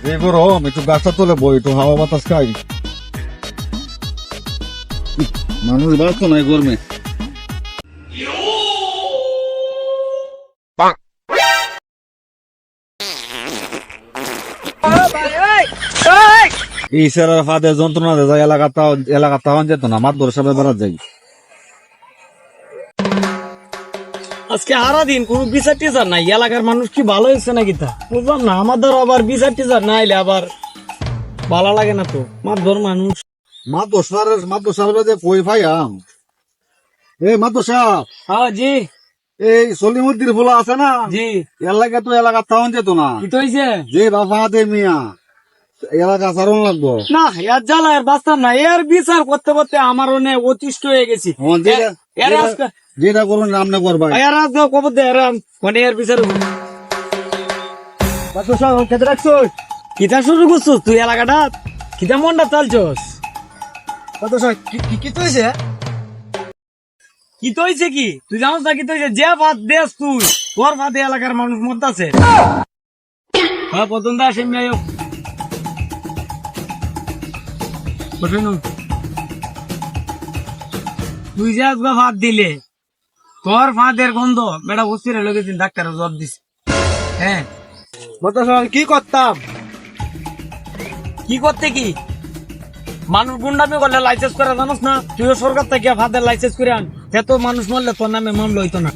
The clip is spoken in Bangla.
যে গরম একটু গাছটা তোলে বই একটু হাওয়া বাতাস খাই। মানুষ বাড়তো নাই গরমে। এই সেরার ফাঁদে যন্ত্রণা দে যায় এলাকা হন যেত না মাত্র সবাই বেড়াত যাই। আজকে সারা দিন কোন বিচার টিচার নাই, এলাকার মানুষ কি ভালো হয়েছে নাকি তা বুঝলাম না। আমাদের আবার বিচার টিচার না এলে আবার ভালো লাগে না তো, মারধর মানুষ। মাদ্রাসার যে কই ভাই আম এই মাদ্রাসা হ্যাঁ জি এই সলিমুদ্দির ফুলা আছে না, জি। এলাকা তাহন যেত না। কি তো হয়েছে? যে বাবা দে মিয়া এলাকা সারণ লাগবো না এর জ্বালা এর বাস্তা না, এর বিচার করতে করতে আমার অনেক অতিষ্ঠ হয়ে গেছি। যেটা করুন রামনে করবা কবর দে মানে এর বিচার খেতে রাখছো। কিতা শুরু করছো তুই এলাকাটা, কিতা মনটা চালছস? কি তো হয়েছে? কি তো হয়েছে কি তুই জানোস না? কি তো হয়েছে? যে ভাত দেস তুই, তোর ভাতে এলাকার মানুষ মরতাছে। হ্যাঁ প্রথম দা আসে মেয়ে তুই যে আজকে ভাত দিলে, তোর ভাতের গন্ধ বেটা হসপিটালে লেগেছিস, ডাক্তারের জবাব দিস। হ্যাঁ কি করতাম? কি করতে কি মানুষ গুন্ডামি করলে লাইসেন্স করে জানোস না? তুইও সরকার থেকে ভাতের লাইসেন্স করে আন, এত মানুষ মরলে তোর নামে মামলা হইতো না।